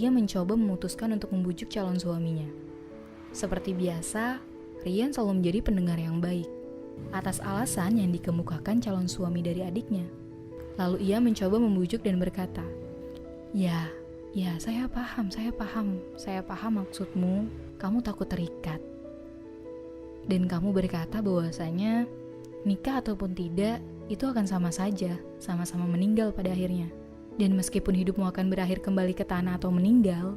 ia mencoba memutuskan untuk membujuk calon suaminya. Seperti biasa, Ryan selalu menjadi pendengar yang baik atas alasan yang dikemukakan calon suami dari adiknya. Lalu ia mencoba membujuk dan berkata, Ya, saya paham maksudmu, kamu takut terikat. Dan kamu berkata bahwasanya nikah ataupun tidak, itu akan sama saja, sama-sama meninggal pada akhirnya. Dan meskipun hidupmu akan berakhir kembali ke tanah atau meninggal,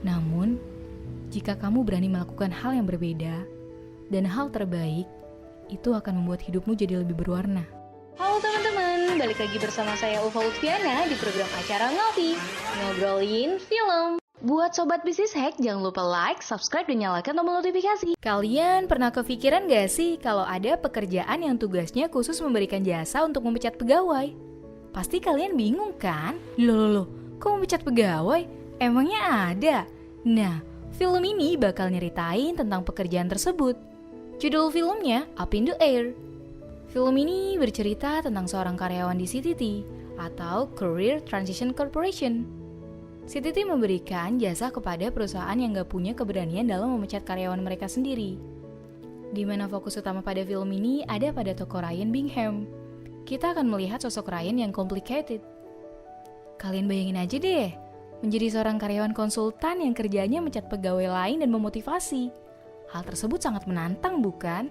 namun, jika kamu berani melakukan hal yang berbeda, dan hal terbaik, itu akan membuat hidupmu jadi lebih berwarna. Halo teman-teman, balik lagi bersama saya Ufa Lutfiana di program acara Ngopi, Ngobrolin Film. Buat Sobat Bisnis Hack, jangan lupa like, subscribe, dan nyalakan tombol notifikasi. Kalian pernah kepikiran gak sih kalau ada pekerjaan yang tugasnya khusus memberikan jasa untuk memecat pegawai? Pasti kalian bingung kan? Loh, kok memecat pegawai? Emangnya ada? Nah, film ini bakal nyeritain tentang pekerjaan tersebut. Judul filmnya Up in the Air. Film ini bercerita tentang seorang karyawan di CTT atau Career Transition Corporation. CTT memberikan jasa kepada perusahaan yang gak punya keberanian dalam memecat karyawan mereka sendiri. Di mana fokus utama pada film ini ada pada tokoh Ryan Bingham. Kita akan melihat sosok Ryan yang complicated. Kalian bayangin aja deh, menjadi seorang karyawan konsultan yang kerjanya mencat pegawai lain dan memotivasi. Hal tersebut sangat menantang, bukan?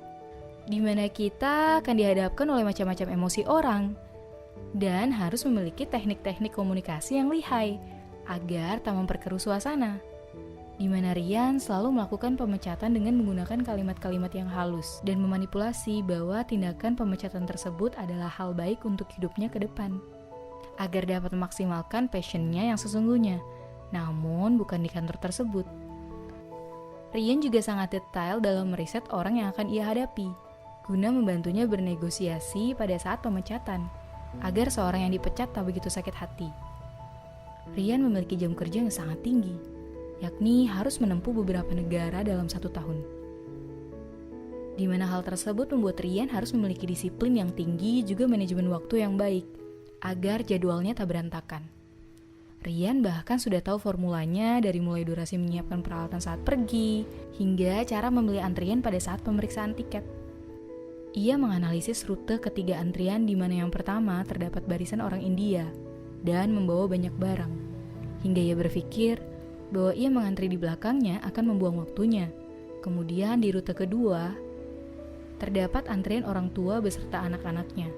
Di mana kita akan dihadapkan oleh macam-macam emosi orang dan harus memiliki teknik-teknik komunikasi yang lihai agar tak memperkeruh suasana. Di mana Ryan selalu melakukan pemecatan dengan menggunakan kalimat-kalimat yang halus dan memanipulasi bahwa tindakan pemecatan tersebut adalah hal baik untuk hidupnya ke depan, agar dapat memaksimalkan passion-nya yang sesungguhnya, namun bukan di kantor tersebut. Ryan juga sangat detail dalam meriset orang yang akan ia hadapi, guna membantunya bernegosiasi pada saat pemecatan, agar seorang yang dipecat tak begitu sakit hati. Ryan memiliki jam kerja yang sangat tinggi, yakni harus menempuh beberapa negara dalam 1 tahun. Di mana hal tersebut membuat Ryan harus memiliki disiplin yang tinggi juga manajemen waktu yang baik, agar jadwalnya tak berantakan. Ryan bahkan sudah tahu formulanya dari mulai durasi menyiapkan peralatan saat pergi, hingga cara memilih antrian pada saat pemeriksaan tiket. Ia menganalisis rute ketiga antrian di mana yang pertama terdapat barisan orang India dan membawa banyak barang, hingga ia berpikir bahwa ia mengantri di belakangnya akan membuang waktunya. Kemudian di rute kedua, terdapat antrian orang tua beserta anak-anaknya.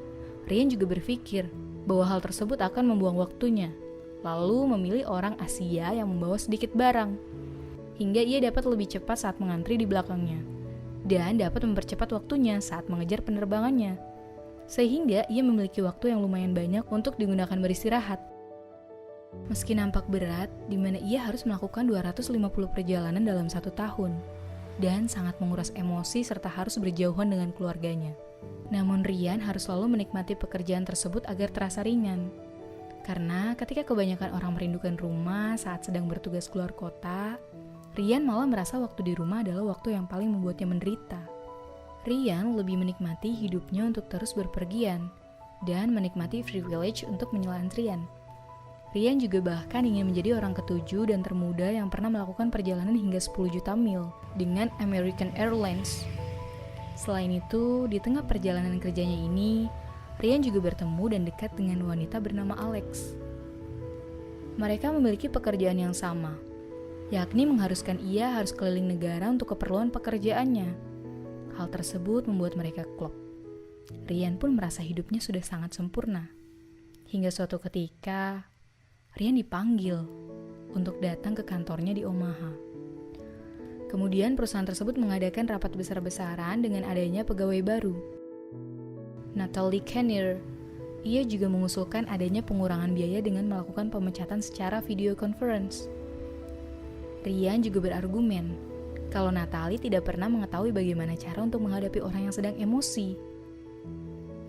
Ryan juga berpikir bahwa hal tersebut akan membuang waktunya, lalu memilih orang Asia yang membawa sedikit barang, hingga ia dapat lebih cepat saat mengantri di belakangnya, dan dapat mempercepat waktunya saat mengejar penerbangannya. Sehingga ia memiliki waktu yang lumayan banyak untuk digunakan beristirahat. Meski nampak berat, di mana ia harus melakukan 250 perjalanan dalam 1 tahun, dan sangat menguras emosi serta harus berjauhan dengan keluarganya. Namun Ryan harus selalu menikmati pekerjaan tersebut agar terasa ringan. Karena ketika kebanyakan orang merindukan rumah saat sedang bertugas keluar kota, Ryan malah merasa waktu di rumah adalah waktu yang paling membuatnya menderita. Ryan lebih menikmati hidupnya untuk terus berpergian, dan menikmati privilege untuk menyela antrian. Ryan juga bahkan ingin menjadi orang ketujuh dan termuda yang pernah melakukan perjalanan hingga 10 juta mil dengan American Airlines. Selain itu, di tengah perjalanan kerjanya ini, Ryan juga bertemu dan dekat dengan wanita bernama Alex. Mereka memiliki pekerjaan yang sama, yakni mengharuskan ia harus keliling negara untuk keperluan pekerjaannya. Hal tersebut membuat mereka klop. Ryan pun merasa hidupnya sudah sangat sempurna. Hingga suatu ketika, Ryan dipanggil untuk datang ke kantornya di Omaha. Kemudian perusahaan tersebut mengadakan rapat besar-besaran dengan adanya pegawai baru, Natalie Kenner. Ia juga mengusulkan adanya pengurangan biaya dengan melakukan pemecatan secara video conference. Ryan juga berargumen kalau Natalie tidak pernah mengetahui bagaimana cara untuk menghadapi orang yang sedang emosi.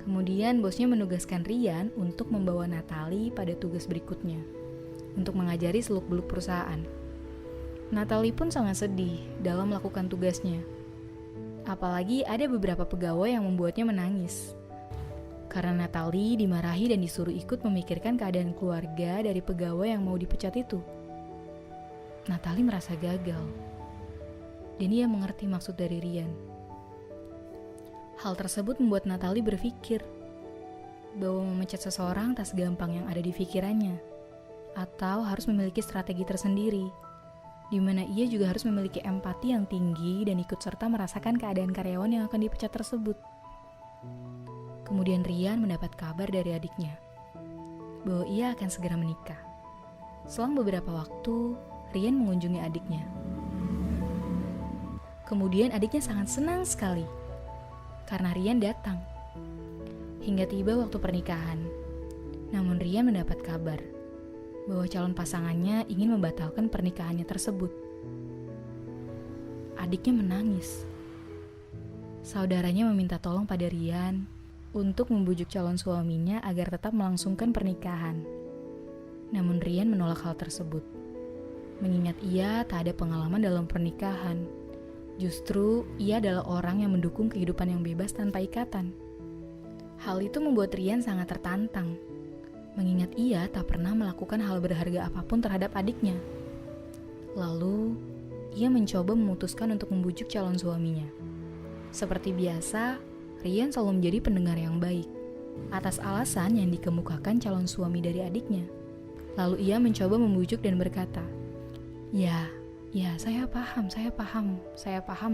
Kemudian bosnya menugaskan Ryan untuk membawa Natalie pada tugas berikutnya, untuk mengajari seluk-beluk perusahaan. Natalie pun sangat sedih dalam melakukan tugasnya. Apalagi ada beberapa pegawai yang membuatnya menangis. Karena Natalie dimarahi dan disuruh ikut memikirkan keadaan keluarga dari pegawai yang mau dipecat itu. Natalie merasa gagal. Dan ia mengerti maksud dari Ryan. Hal tersebut membuat Natalie berpikir bahwa memecat seseorang tak segampang yang ada di pikirannya, atau harus memiliki strategi tersendiri, di mana ia juga harus memiliki empati yang tinggi dan ikut serta merasakan keadaan karyawan yang akan dipecat tersebut. Kemudian Ryan mendapat kabar dari adiknya bahwa ia akan segera menikah. Selang beberapa waktu, Ryan mengunjungi adiknya. Kemudian adiknya sangat senang sekali karena Ryan datang. Hingga tiba waktu pernikahan. Namun Ryan mendapat kabar bahwa calon pasangannya ingin membatalkan pernikahannya tersebut. Adiknya menangis. Saudaranya meminta tolong pada Ryan untuk membujuk calon suaminya agar tetap melangsungkan pernikahan. Namun Ryan menolak hal tersebut. Mengingat ia tak ada pengalaman dalam pernikahan. Justru ia adalah orang yang mendukung kehidupan yang bebas tanpa ikatan. Hal itu membuat Ryan sangat tertantang. Mengingat ia tak pernah melakukan hal berharga apapun terhadap adiknya. Lalu, ia mencoba memutuskan untuk membujuk calon suaminya. Seperti biasa, Ryan selalu menjadi pendengar yang baik atas alasan yang dikemukakan calon suami dari adiknya. Lalu ia mencoba membujuk dan berkata, Ya, saya paham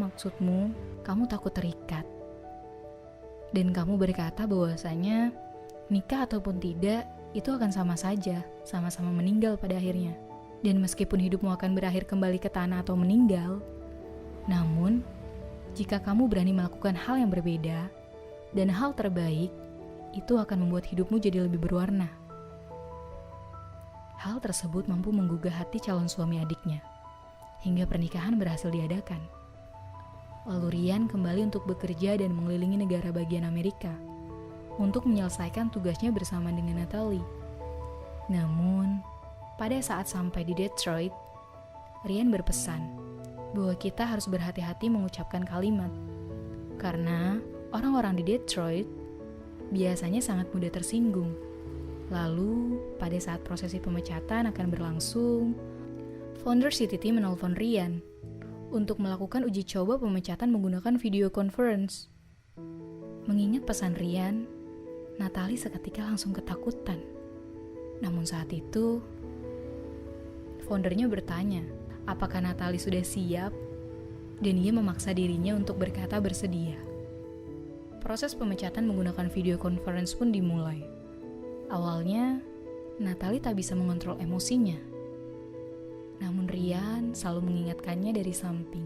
maksudmu, kamu takut terikat. Dan kamu berkata bahwasanya nikah ataupun tidak, itu akan sama saja, sama-sama meninggal pada akhirnya. Dan meskipun hidupmu akan berakhir kembali ke tanah atau meninggal, namun, jika kamu berani melakukan hal yang berbeda, dan hal terbaik, itu akan membuat hidupmu jadi lebih berwarna. Hal tersebut mampu menggugah hati calon suami adiknya, hingga pernikahan berhasil diadakan. Lalu Ryan kembali untuk bekerja dan mengelilingi negara bagian Amerika untuk menyelesaikan tugasnya bersama dengan Natalie. Namun, pada saat sampai di Detroit, Ryan berpesan bahwa kita harus berhati-hati mengucapkan kalimat, karena orang-orang di Detroit biasanya sangat mudah tersinggung. Lalu, pada saat prosesi pemecatan akan berlangsung, founder CTT menelpon Ryan untuk melakukan uji coba pemecatan menggunakan video conference. Mengingat pesan Ryan, Natalie seketika langsung ketakutan. Namun saat itu, foundernya bertanya, apakah Natalie sudah siap? Dan ia memaksa dirinya untuk berkata bersedia. Proses pemecatan menggunakan video conference pun dimulai. Awalnya, Natalie tak bisa mengontrol emosinya. Namun Ryan selalu mengingatkannya dari samping,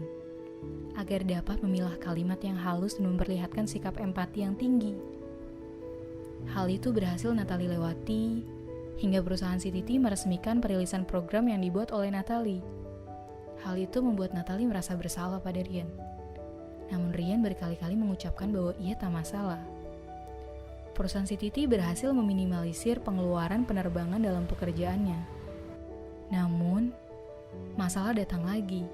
agar dapat memilah kalimat yang halus dan memperlihatkan sikap empati yang tinggi. Hal itu berhasil Natalie lewati, hingga perusahaan CTT meresmikan perilisan program yang dibuat oleh Natalie. Hal itu membuat Natalie merasa bersalah pada Ryan. Namun Ryan berkali-kali mengucapkan bahwa ia tak masalah. Perusahaan CTT berhasil meminimalisir pengeluaran penerbangan dalam pekerjaannya. Namun, masalah datang lagi.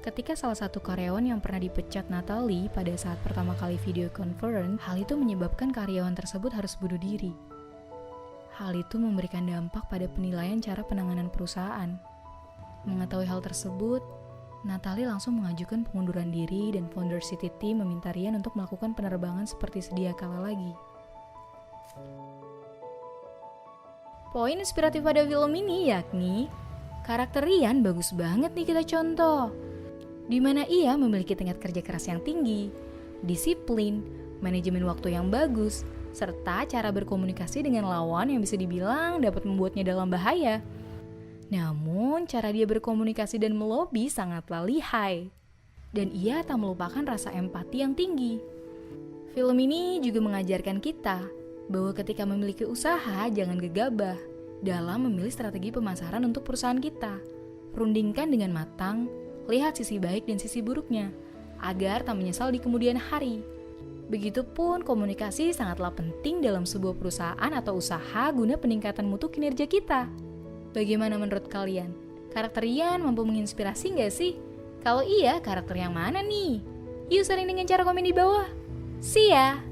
Ketika salah satu karyawan yang pernah dipecat Natalie pada saat pertama kali video conference, hal itu menyebabkan karyawan tersebut harus bunuh diri. Hal itu memberikan dampak pada penilaian cara penanganan perusahaan. Mengetahui hal tersebut, Natalie langsung mengajukan pengunduran diri dan founder CTT meminta Ryan untuk melakukan penerbangan seperti sedia kala lagi. Poin inspiratif pada film ini yakni karakter Ryan bagus banget nih kita contoh, di mana ia memiliki tingkat kerja keras yang tinggi, disiplin, manajemen waktu yang bagus, serta cara berkomunikasi dengan lawan yang bisa dibilang dapat membuatnya dalam bahaya. Namun, cara dia berkomunikasi dan melobi sangatlah lihai, dan ia tak melupakan rasa empati yang tinggi. Film ini juga mengajarkan kita bahwa ketika memiliki usaha, jangan gegabah dalam memilih strategi pemasaran untuk perusahaan kita. Rundingkan dengan matang, lihat sisi baik dan sisi buruknya, agar tak menyesal di kemudian hari. Begitupun komunikasi sangatlah penting dalam sebuah perusahaan atau usaha guna peningkatan mutu kinerja kita. Bagaimana menurut kalian? Karakter Ryan mampu menginspirasi nggak sih? Kalau iya, karakter yang mana nih? Yuk sharing dengan cara komen di bawah. See ya!